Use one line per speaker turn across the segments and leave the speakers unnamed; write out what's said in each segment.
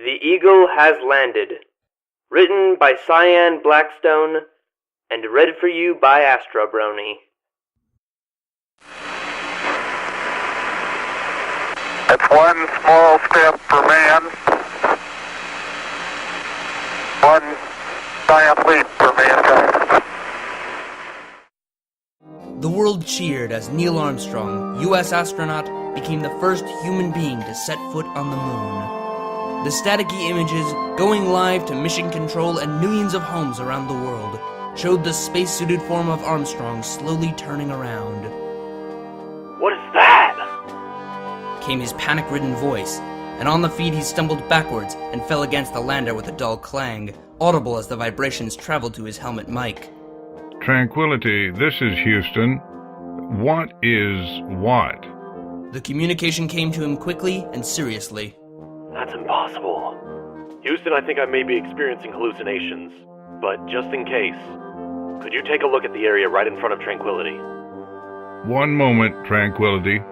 The Eagle has landed. Written by Cyan Blackstone and read for you by ASTRO BRONY.
It's one small step for man, one giant leap for mankind.
The world cheered as Neil Armstrong, U.S. astronaut, became the first human being to set foot on the moon. The staticky images, going live to mission control and millions of homes around the world, showed the spacesuited form of Armstrong slowly turning around.
What is that?
Came his panic-ridden voice, and on the feed he stumbled backwards and fell against the lander with a dull clang, audible as the vibrations traveled to his helmet mic.
Tranquility, this is Houston. What is what?
The communication came to him quickly and seriously.
That's impossible. Houston, I think I may be experiencing hallucinations, but just in case, could you take a look at the area right in front of Tranquility?
One moment, Tranquility.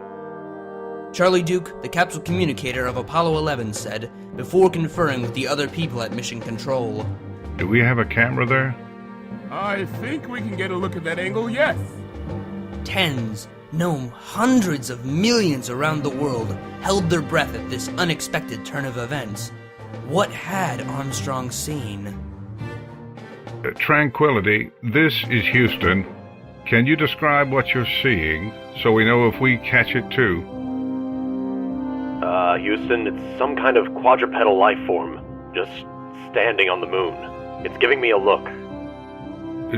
Charlie Duke, the capsule communicator of Apollo 11, said, before conferring with the other people at Mission Control.
Do we have a camera there?
I think we can get a look at that angle, yes.
Tens, no, hundreds of millions around the world held their breath at this unexpected turn of events. What had Armstrong seen?
Tranquility, this is Houston. Can you describe what you're seeing so we know if we catch it too?
Houston, it's some kind of quadrupedal life form, just standing on the moon. It's giving me a look.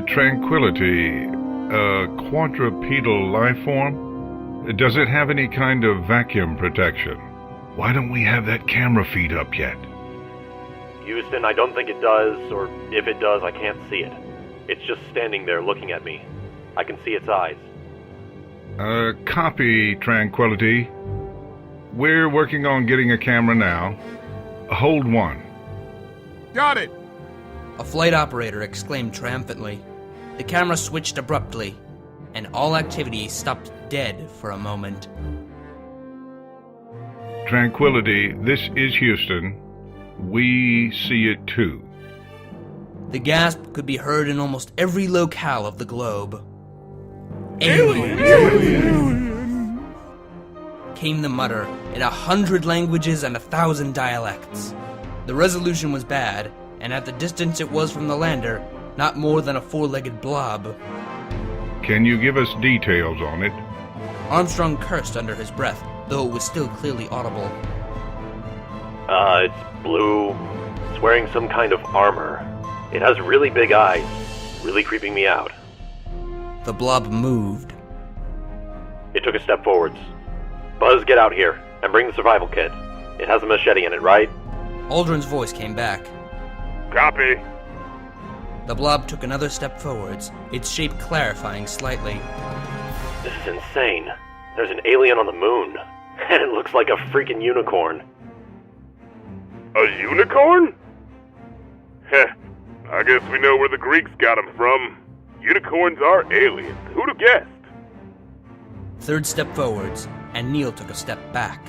Tranquility, a quadrupedal life form? Does it have any kind of vacuum protection? Why don't we have that camera feed up yet?
Houston, I don't think it does, or if it does, I can't see it. It's just standing there looking at me. I can see its eyes.
Copy, Tranquility. We're working on getting a camera now. Hold one.
Got it!
A flight operator exclaimed triumphantly. The camera switched abruptly, and all activity stopped dead for a moment.
Tranquility, this is Houston. We see it too.
The gasp could be heard in almost every locale of the globe. Alien! Came the mutter in 100 languages and 1,000 dialects. The resolution was bad, and at the distance it was from the lander, not more than a four-legged blob.
Can you give us details on it?
Armstrong cursed under his breath, though it was still clearly audible.
It's blue. It's wearing some kind of armor. It has really big eyes, really creeping me out.
The blob moved.
It took a step forwards. Buzz, get out here, and bring the survival kit. It has a machete in it, right?
Aldrin's voice came back.
Copy.
The blob took another step forwards, its shape clarifying slightly.
This is insane. There's an alien on the moon, and it looks like a freaking unicorn.
A unicorn? Heh, I guess we know where the Greeks got them from. Unicorns are aliens. Who'd have guessed?
Third step forwards, and Neil took a step back.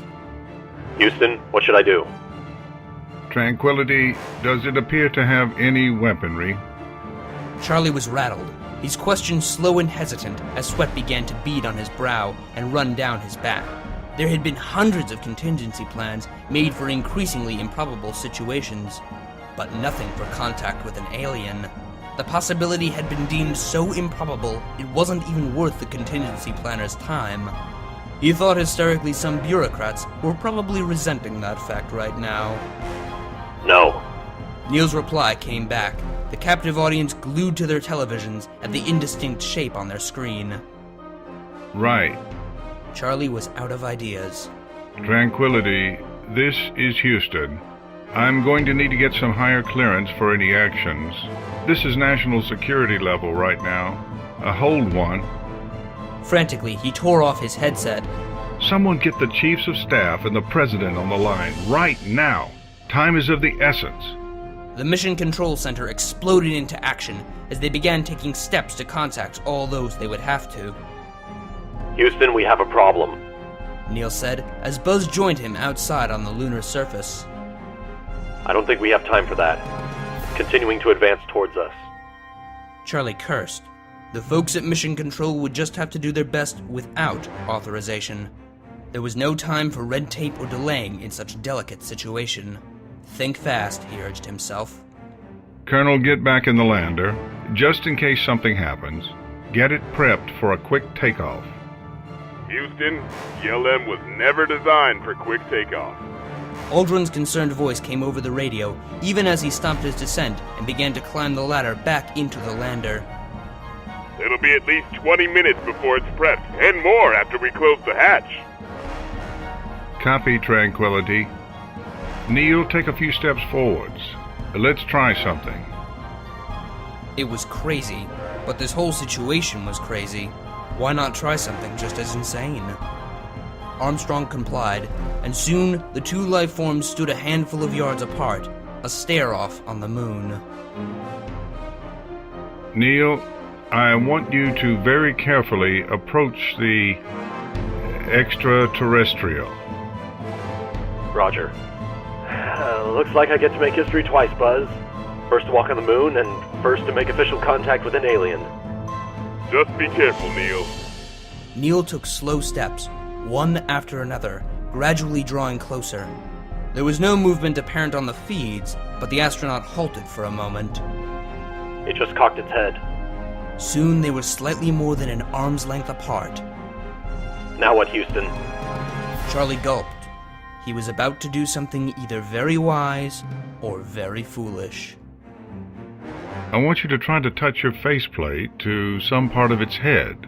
Houston, what should I do?
Tranquility, does it appear to have any weaponry?
Charlie was rattled, his questions slow and hesitant as sweat began to bead on his brow and run down his back. There had been hundreds of contingency plans made for increasingly improbable situations, but nothing for contact with an alien. The possibility had been deemed so improbable it wasn't even worth the contingency planner's time. He thought hysterically some bureaucrats were probably resenting that fact right now.
No.
Neil's reply came back, the captive audience glued to their televisions at the indistinct shape on their screen.
Right.
Charlie was out of ideas.
Tranquility, this is Houston. I'm going to need to get some higher clearance for any actions. This is national security level right now. Hold one.
Frantically, he tore off his headset.
Someone get the chiefs of staff and the president on the line right now. Time is of the essence.
The Mission Control Center exploded into action as they began taking steps to contact all those they would have to.
Houston, we have a problem.
Neil said as Buzz joined him outside on the lunar surface.
I don't think we have time for that. It's continuing to advance towards us.
Charlie cursed. The folks at Mission Control would just have to do their best without authorization. There was no time for red tape or delaying in such a delicate situation. Think fast, he urged himself.
Colonel, get back in the lander. Just in case something happens, get it prepped for a quick takeoff.
Houston, YLM was never designed for quick takeoff.
Aldrin's concerned voice came over the radio, even as he stopped his descent and began to climb the ladder back into the lander.
It'll be at least 20 minutes before it's prepped, and more after we close the hatch.
Copy, Tranquility. Neil, take a few steps forwards. Let's try something.
It was crazy, but this whole situation was crazy. Why not try something just as insane? Armstrong complied, and soon the two life forms stood a handful of yards apart, a stare-off on the moon.
Neil, I want you to very carefully approach the extraterrestrial.
Roger. Looks like I get to make history twice, Buzz. First to walk on the moon, and first to make official contact with an alien.
Just be careful, Neil.
Neil took slow steps, one after another, gradually drawing closer. There was no movement apparent on the feeds, but the astronaut halted for a moment.
It just cocked its head.
Soon they were slightly more than an arm's length apart.
Now what, Houston?
Charlie gulped. He was about to do something either very wise or very foolish.
I want you to try to touch your faceplate to some part of its head.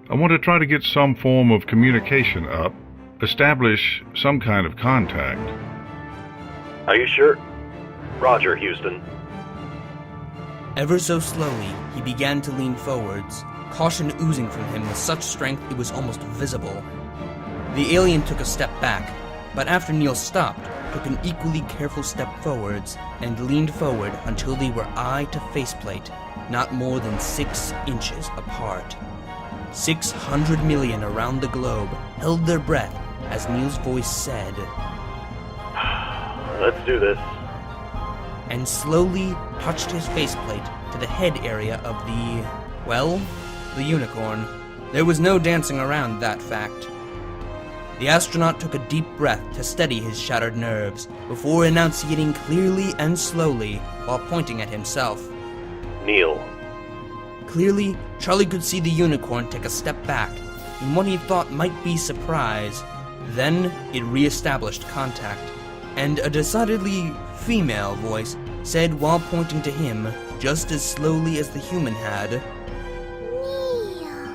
I want to try to get some form of communication up, establish some kind of contact.
Are you sure? Roger, Houston.
Ever so slowly, he began to lean forwards, caution oozing from him with such strength it was almost visible. The alien took a step back, but after Neil stopped, took an equally careful step forwards and leaned forward until they were eye to faceplate, not more than 6 inches apart. 600 million around the globe held their breath as Neil's voice said,
Let's do this.
And slowly touched his faceplate to the head area of the unicorn. There was no dancing around that fact. The astronaut took a deep breath to steady his shattered nerves before enunciating clearly and slowly while pointing at himself.
Neil.
Clearly, Charlie could see the unicorn take a step back in what he thought might be surprise. Then it re-established contact, and a decidedly female voice said while pointing to him, just as slowly as the human had,
Neil.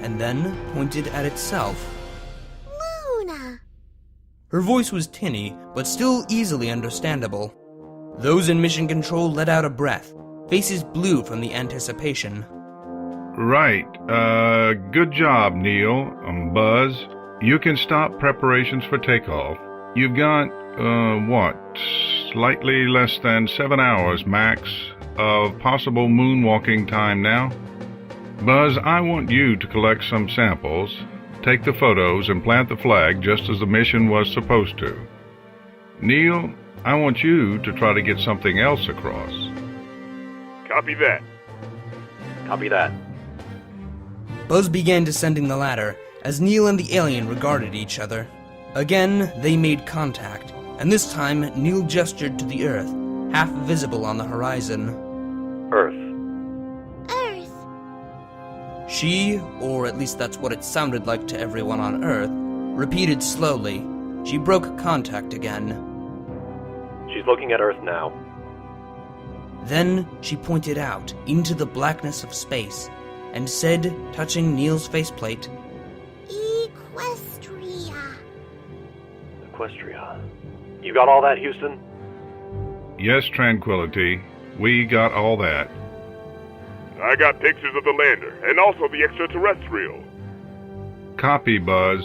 And then pointed at itself.
Luna.
Her voice was tinny, but still easily understandable. Those in Mission Control let out a breath, faces blue from the anticipation.
Right. Good job, Neil. Buzz. You can stop preparations for takeoff. You've got, slightly less than 7 hours max of possible moonwalking time now. Buzz, I want you to collect some samples, take the photos, and plant the flag just as the mission was supposed to. Neil, I want you to try to get something else across.
Copy that.
Copy that.
Buzz began descending the ladder as Neil and the alien regarded each other. Again, they made contact, and this time Neil gestured to the Earth, half visible on the horizon.
Earth.
Earth.
She, or at least that's what it sounded like to everyone on Earth, repeated slowly. She broke contact again.
She's looking at Earth now.
Then she pointed out into the blackness of space and said, touching Neil's faceplate,
Equestria.
Equestria. You got all that, Houston?
Yes, Tranquility. We got all that.
I got pictures of the lander, and also the extraterrestrial.
Copy, Buzz.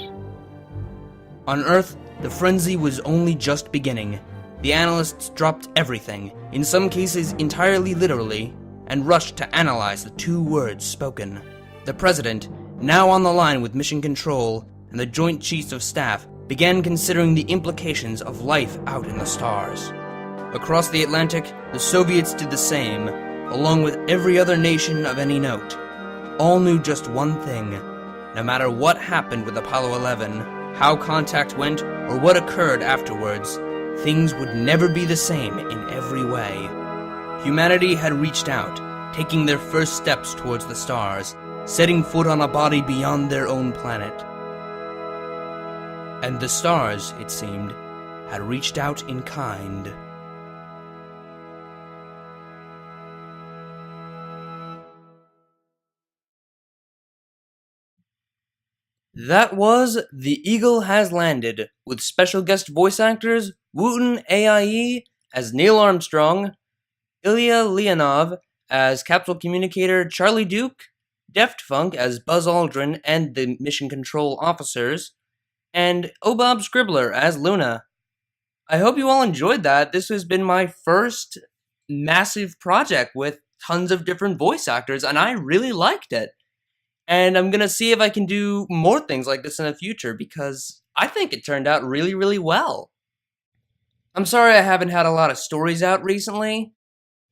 On Earth, the frenzy was only just beginning. The analysts dropped everything, in some cases entirely literally, and rushed to analyze the 2 words spoken. The President, now on the line with Mission Control, and the Joint Chiefs of Staff began considering the implications of life out in the stars. Across the Atlantic, the Soviets did the same, along with every other nation of any note. All knew just one thing. No matter what happened with Apollo 11, how contact went, or what occurred afterwards, things would never be the same in every way. Humanity had reached out, taking their first steps towards the stars, setting foot on a body beyond their own planet. And the stars, it seemed, had reached out in kind. That was The Eagle Has Landed, with special guest voice actors Wooten AIE as Neil Armstrong, Ilya Leonov as capsule communicator Charlie Duke, Deft Funk as Buzz Aldrin and the mission control officers, and Obob Scribbler as Luna. I hope you all enjoyed that. This has been my first massive project with tons of different voice actors, and I really liked it. And I'm gonna see if I can do more things like this in the future, because I think it turned out really, really well. I'm sorry I haven't had a lot of stories out recently.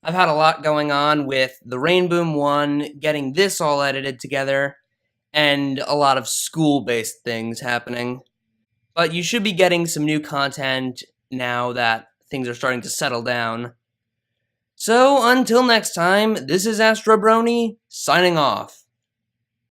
I've had a lot going on with the Rainboom one, getting this all edited together, and a lot of school-based things happening. But you should be getting some new content now that things are starting to settle down. So, until next time, this is ASTRO BRONY, signing off.